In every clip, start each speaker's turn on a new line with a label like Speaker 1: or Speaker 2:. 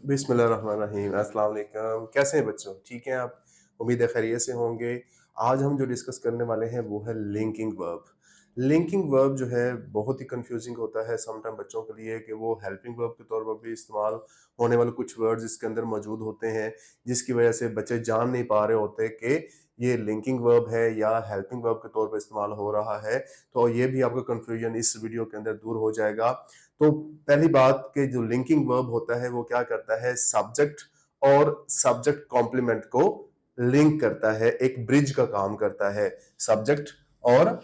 Speaker 1: बिस्मिल्लाहिर्रहमानिर्रहीम। अस्सलाम वालेकुम। कैसे हैं बच्चों? ठीक हैं आप? उम्मीद है खैरियत से होंगे। आज हम जो डिस्कस करने वाले हैं वो है लिंकिंग वर्ब। लिंकिंग वर्ब जो है बहुत ही कंफ्यूजिंग होता है समटाइम बच्चों के लिए कि वो हेल्पिंग वर्ब के तौर पर भी इस्तेमाल होने वाले कुछ वर्ड्स इसके अंदर मौजूद होते हैं, जिसकी वजह से बच्चे जान नहीं पा रहे होते कि ये लिंकिंग वर्ब है या हेल्पिंग वर्ब के तौर पर इस्तेमाल हो रहा है। तो ये भी आपका कंफ्यूजन इस वीडियो के अंदर दूर हो जाएगा। तो पहली बात कि जो लिंकिंग वर्ब होता है वो क्या करता है, सब्जेक्ट और सब्जेक्ट कॉम्प्लीमेंट को लिंक करता है, एक ब्रिज का काम करता है। सब्जेक्ट और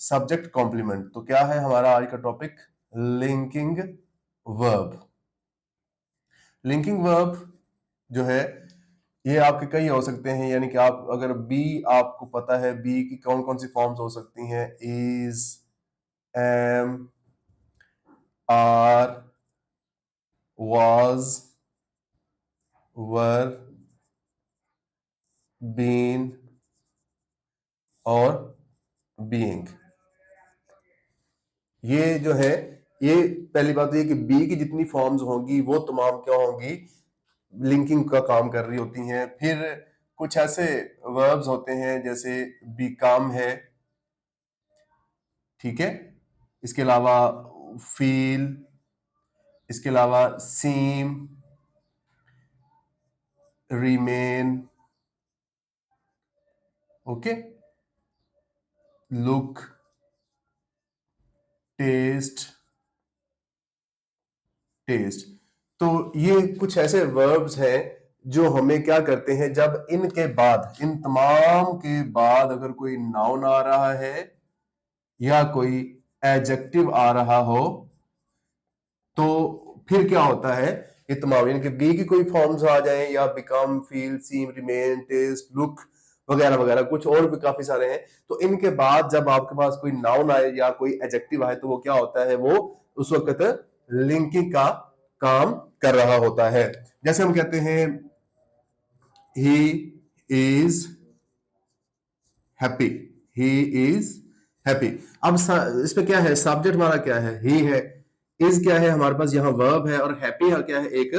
Speaker 1: सब्जेक्ट कॉम्प्लीमेंट। तो क्या है हमारा आज का topic? Linking verb. Linking verb जो है ये आपके कई हो सकते हैं, यानी कि आप अगर बी, आपको पता है बी की कौन कौन सी फॉर्म्स हो सकती हैं? Is, am, are, was, were, been और being। ये जो है, ये पहली बात ये कि बी की जितनी फॉर्म्स होंगी वो तमाम क्या होंगी? लिंकिंग का काम कर रही होती हैं। फिर कुछ ऐसे वर्ब्स होते हैं जैसे बिकम है, ठीक है, इसके अलावा फील, इसके अलावा seam, remain, okay, look, test, test. तो ये कुछ ऐसे वर्ब्स हैं जो हमें क्या करते हैं, जब इनके बाद, इन तमाम के बाद अगर कोई नाउन आ रहा है या कोई एडजेक्टिव आ रहा हो तो फिर क्या होता है, ये तमाम यानी कि बी की कोई फॉर्म्स आ जाए या बिकम, फील, सीम, रिमेन, टेस्ट, लुक वगैरह वगैरह, कुछ और भी काफी सारे हैं। तो इनके बाद जब आपके पास कोई नाउन आए या कोई एडजेक्टिव आए तो वो क्या होता है, वो उस वक्त लिंकिंग का काम कर रहा होता है। जैसे हम कहते हैं he is happy, he is happy. अब इसमें क्या है, सब्जेक्ट हमारा क्या है? ही है। इज क्या है हमारे पास? यहाँ वर्ब है। और हैप्पी क्या है? एक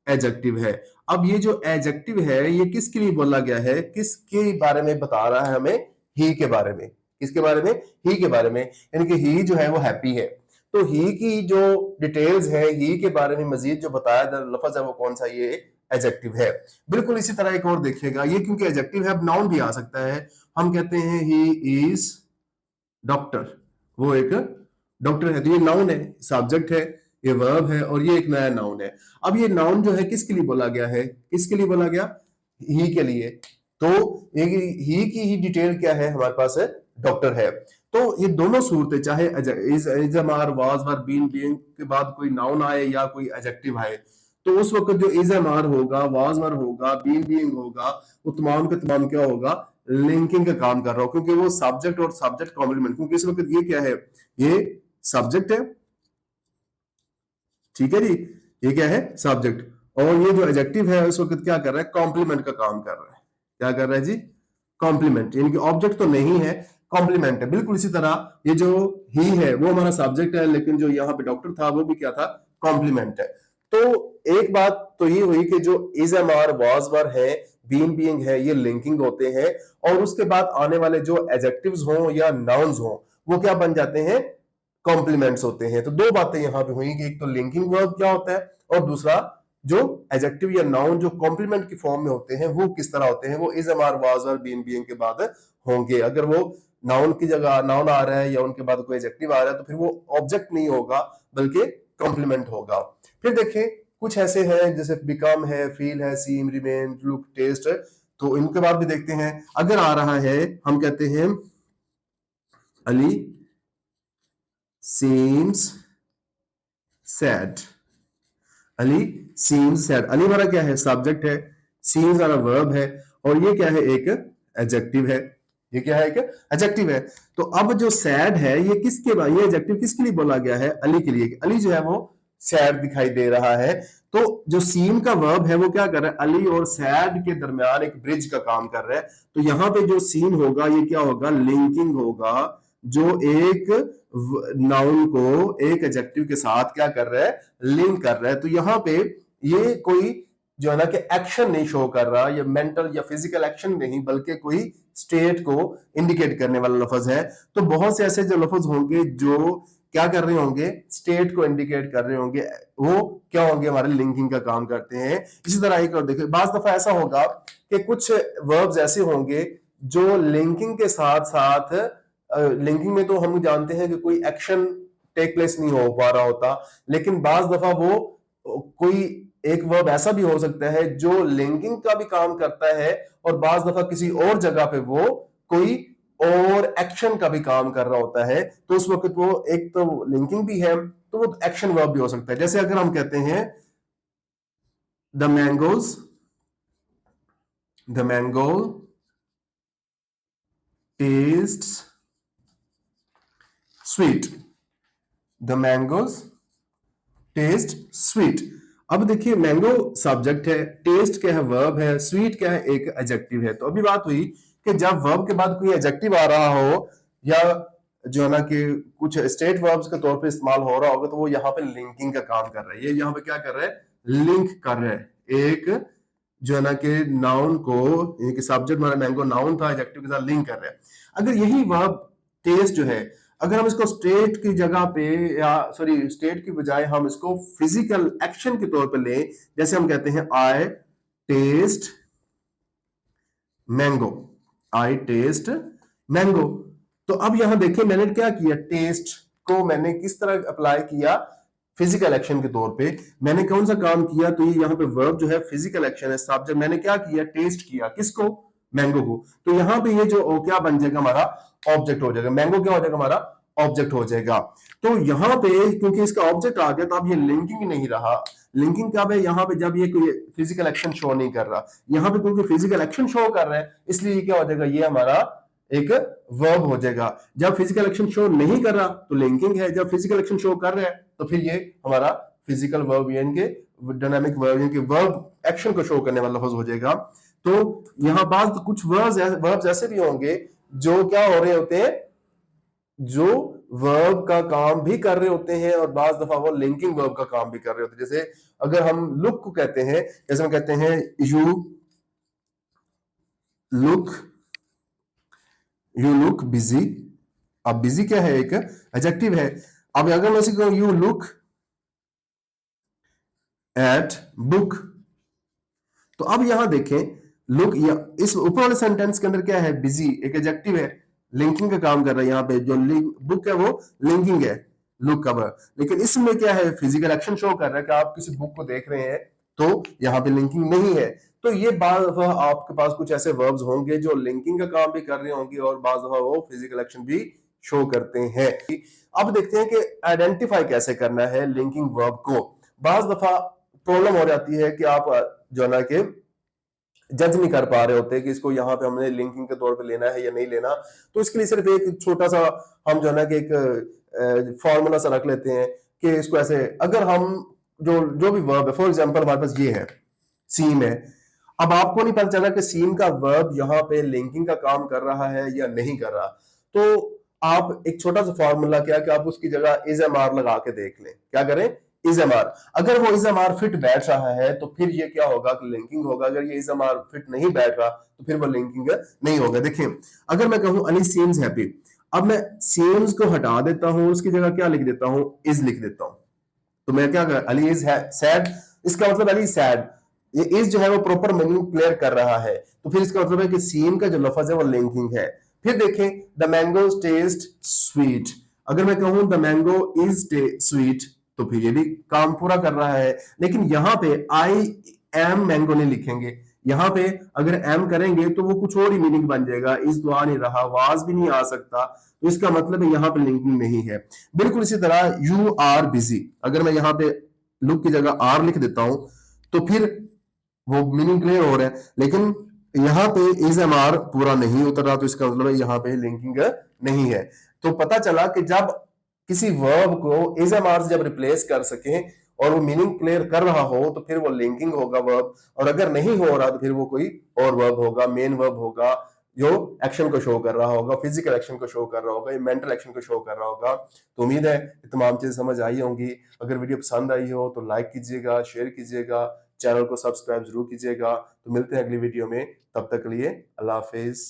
Speaker 1: एडजेक्टिव है। अब ये जो एडजेक्टिव है ये किसके लिए बोला गया है, किसके बारे में बता रहा है हमें? ही के बारे में। किसके बारे में? ही के बारे में। यानी कि ही जो है वो हैप्पी है। तो ही की जो डिटेल्स है, ही के बारे में मजीद जो बताया लफ्ज है वो कौन सा? ये एडजेक्टिव है। बिल्कुल इसी तरह एक और देखिएगा, ये क्योंकि एडजेक्टिव है अब नाउन भी आ सकता है। हम कहते हैं ही इज डॉक्टर, वो एक डॉक्टर है। तो ये नाउन है, सब्जेक्ट है, ये वर्ब है और ये एक नया नाउन है। अब ये नाउन जो है किसके लिए बोला गया है? किसके लिए बोला गया? ही के लिए। तो ही की ही डिटेल क्या है हमारे पास? है डॉक्टर है। तो ये दोनों सूरतें, चाहे इजमार, वाज, वर, बीन, बीइंग के बाद कोई नाउन आए या कोई एडजेक्टिव आए, तो उस वक्त जो इजमार होगा, वाज, वर होगा, बीन, बीइंग होगा, वो तमाम का तमाम क्या होगा? लिंकिंग का काम कर रहा हो, क्योंकि वो सब्जेक्ट और सब्जेक्ट कॉम्प्लीमेंट। क्योंकि इस वक्त ये क्या है? ये सब्जेक्ट है, ठीक है जी, ये क्या है? सब्जेक्ट। और ये जो एडजेक्टिव है इस वक्त क्या कर रहा है? कॉम्प्लीमेंट का काम कर रहा है। क्या कर रहा है जी? कॉम्प्लीमेंट। यानी कि ऑब्जेक्ट तो नहीं है, कॉम्प्लीमेंट है। बिल्कुल इसी तरह ये जो ही है वो हमारा सब्जेक्ट है, लेकिन जो यहाँ पे डॉक्टर था वो भी क्या था? कॉम्प्लीमेंट है। तो एक बात तो ये हुई कि जो इज, एम, आर, वाज, वर है, बीन, बीइंग है, ये लिंकिंग होते हैं। और उसके बाद आने वाले जो एडजेक्टिव्स हों या नाउन्स हों वो क्या बन जाते हैं? कॉम्प्लीमेंट्स होते हैं। तो दो बातें यहां पे हुई कि एक तो लिंकिंग वर्ब क्या होता है और दूसरा जो एडजेक्टिव या नाउन जो कॉम्प्लीमेंट की फॉर्म में होते हैं वो किस तरह होते हैं, वो इज, एम, आर, वाज और बीन, बीइंग के बाद होंगे। अगर वो नाउन की जगह नाउन आ रहा है या उनके बाद कोई एडजेक्टिव आ रहा है तो फिर वो ऑब्जेक्ट नहीं होगा बल्कि कॉम्प्लीमेंट होगा। फिर देखें कुछ ऐसे हैं जैसे बिकम है, फील है, सीम, रिमेन, लुक, टेस्ट। तो इनके बाद भी देखते हैं। अगर आ रहा है, हम कहते हैं Ali seems sad, Ali seems sad। Ali हमारा क्या है? सब्जेक्ट है। seems हमारा वर्ब है और ये क्या है? एक एडजेक्टिव है। ये क्या है? एक एडजेक्टिव है। तो अब जो सैड है ये किसके बाद, ये एडजेक्टिव किसके लिए बोला गया है? अली के लिए। अली जो है वो सैड दिखाई दे रहा है। तो जो सीम का वर्ब है वो क्या कर रहा है? अली और सैड के दरमियान एक ब्रिज का काम कर रहा है। तो यहां पे जो सीन होगा ये क्या होगा? लिंकिंग होगा, जो एक नाउन को एक एडजेक्टिव के साथ क्या कर रहा है? लिंक कर रहा है। तो यहां पे ये कोई जो है ना कि एक्शन नहीं शो कर रहा, या मेंटल या फिजिकल एक्शन नहीं, बल्कि कोई स्टेट को इंडिकेट करने वाला लफ्ज है। तो बहुत से ऐसे जो लफ्ज होंगे जो क्या कर रहे होंगे, स्टेट को इंडिकेट कर रहे होंगे, वो क्या होंगे, हमारे लिंकिंग का काम करते हैं। इसी तरह एक और देखिए, बाज दफा ऐसा होगा कि कुछ वर्ब्स ऐसे होंगे जो लिंकिंग के साथ साथ, लिंकिंग में तो हम जानते हैं कि कोई एक्शन टेक प्लेस नहीं हो पा रहा होता, लेकिन बाज दफा वो कोई एक वर्ब ऐसा भी हो सकता है जो लिंकिंग का भी काम करता है, और बाज दफा किसी और जगह पे वो कोई और एक्शन का भी काम कर रहा होता है। तो उस वक्त वो एक तो लिंकिंग भी है, तो वो एक्शन वर्ब भी हो सकता है। जैसे अगर हम कहते हैं the mango tests sweet, the mangoes test sweet. अब देखिए, मैंगो सब्जेक्ट है, टेस्ट क्या है, वर्ब है, स्वीट क्या है, एक एडजेक्टिव है। तो अभी बात हुई कि जब वर्ब के बाद कोई एडजेक्टिव आ रहा हो, या जो है ना कि कुछ स्टेट वर्ब्स के तौर पे इस्तेमाल हो रहा होगा, तो वो यहाँ पे लिंकिंग का काम कर रहा है। ये यहाँ पे क्या कर रहा है, लिंक कर रहा है एक जो है ना कि नाउन को, सब्जेक्ट हमारा मैंगो नाउन था, एडजेक्टिव के साथ लिंक कर रहा है। अगर यही वर्ब टेस्ट जो है, अगर हम इसको स्टेट की जगह पे, या सॉरी स्टेट की बजाय हम इसको फिजिकल एक्शन के तौर पे लें, जैसे हम कहते हैं आई टेस्ट मैंगो, आई टेस्ट मैंगो। तो अब यहां देखिए, मैंने क्या किया, टेस्ट को मैंने किस तरह अप्लाई किया, फिजिकल एक्शन के तौर पे। मैंने कौन सा काम किया, तो ये यहाँ पे वर्ब जो है फिजिकल एक्शन है, सब्जेक्ट मैंने क्या किया, टेस्ट किया, किसको, मैंगो को। तो यहाँ पे ये जो क्या बन जाएगा, हमारा ऑब्जेक्ट हो जाएगा, मैंगो क्या हो जाएगा, हमारा ऑब्जेक्ट हो जाएगा। तो यहाँ पे क्योंकि इसका ऑब्जेक्ट आ गया, तो अब ये लिंकिंग नहीं रहा। लिंकिंग कब है, यहाँ पे जब ये कोई फिजिकल एक्शन शो नहीं कर रहा। यहाँ पे क्योंकि फिजिकल एक्शन शो कर रहा है, इसलिए ये क्या हो जाएगा, ये हमारा एक वर्ब हो जाएगा। जब फिजिकल एक्शन शो नहीं कर रहा तो लिंकिंग है, जब फिजिकल एक्शन शो कर रहा है तो फिर ये हमारा फिजिकल वर्ब, यानी कि डायनामिक वर्ब, यानी कि वर्ब एक्शन को शो करने वाला लफ्ज हो जाएगा। तो यहां पास तो कुछ वर्ब्स ऐसे भी होंगे जो क्या हो रहे होते हैं, जो वर्ब का काम भी कर रहे होते हैं, और बाज दफा वो लिंकिंग वर्ब का काम भी कर रहे होते हैं। जैसे अगर हम लुक को कहते हैं, जैसे हम कहते हैं लुक यू लुक बिजी। अब बिजी क्या है, एक एडजेक्टिव है। अब अगर मैं कहूं यू लुक एट बुक, तो अब यहां देखें, लुक, इस ऊपर वाले सेंटेंस के अंदर क्या है, बिजी एक एडजेक्टिव है, लिंकिंग का काम कर रहा है। यहाँ पे जो बुक है वो लिंकिंग है, लुक का वर्ब। लेकिन इसमें क्या है, फिजिकल एक्शन शो कर रहा है कि आप किसी बुक को देख रहे हैं, तो यहाँ पे लिंकिंग नहीं है। तो ये बार दफा आपके पास कुछ ऐसे वर्ब्स होंगे जो लिंकिंग का काम भी कर रहे होंगे, और बार दफा वो फिजिकल एक्शन भी शो करते हैं। अब देखते हैं कि आइडेंटिफाई कैसे करना है लिंकिंग वर्ब को। बाज दफा प्रॉब्लम हो जाती है कि आप जो है ना कि जज नहीं कर पा रहे होते कि इसको यहाँ पे हमने लिंकिंग के तौर पे लेना है या नहीं लेना। तो इसके लिए सिर्फ एक छोटा सा हम जो है ना कि एक फॉर्मूला सा रख लेते हैं कि इसको ऐसे, अगर हम जो जो भी वर्ब है, फॉर एग्जांपल हमारे पास ये है, सीम है। अब आपको नहीं पता चला कि सीम का वर्ब यहाँ पे लिंकिंग का काम कर रहा है या नहीं कर रहा, तो आप एक छोटा सा फॉर्मूला क्या कि आप उसकी जगह इज एम आर लगा के देख लें। क्या करें, इज एम आर। अगर वो इज एम आर फिट बैठ रहा है तो फिर ये क्या होगा कि लिंकिंग होगा। अगर ये इज एम आर फिट नहीं बैठ रहा तो फिर वो लिंकिंग नहीं होगा। देखिए, अगर मैं कहूं अली सीम्स हैप्पी, अब मैं सीम्स को हटा देता हूं, उसकी जगह क्या लिख देता हूं, इज लिख देता हूं। तो मैं क्या कर, अली इज सैड, इसका मतलब अली सैड, ये इज जो है वो प्रॉपर मीनिंग क्लियर कर रहा है। तो फिर इसका मतलब है कि सीन का जो लफ्ज है वो लिंकिंग है। फिर देखें, द मैंगो टेस्ट स्वीट, अगर मैं कहूं द मैंगो इज स्वीट, तो फिर ये भी काम पूरा कर रहा है। लेकिन यहां पे आई एम मैंगो नहीं लिखेंगे, यहां पे अगर एम करेंगे तो वो कुछ और ही मीनिंग बन जाएगा, इस तो आ नहीं रहा, वाज भी नहीं आ सकता, तो इसका मतलब है यहां पे लिंकिंग नहीं है। बिल्कुल इसी तरह यू आर बिजी, अगर मैं यहां पे लुक की जगह आर लिख देता हूं तो फिर वो मीनिंग क्लियर हो रहा है। लेकिन यहाँ पे इज एम आर पूरा नहीं उतर रहा, तो इसका मतलब है यहाँ पे लिंकिंग नहीं है। तो पता चला कि जब किसी वर्ब को इज एम आर से जब रिप्लेस कर सके और वो मीनिंग क्लियर कर रहा हो तो फिर वो लिंकिंग होगा वर्ब, और अगर नहीं हो रहा तो फिर वो कोई और वर्ब होगा, मेन वर्ब होगा, जो एक्शन को शो कर रहा होगा, फिजिकल एक्शन को शो कर रहा होगा, मेंटल एक्शन को शो कर रहा होगा। तो उम्मीद है तमाम चीजें समझ आई होंगी। अगर वीडियो पसंद आई हो तो लाइक कीजिएगा, शेयर कीजिएगा, चैनल को सब्सक्राइब जरूर कीजिएगा। तो मिलते हैं अगली वीडियो में, तब तक के लिए अल्लाह हाफिज।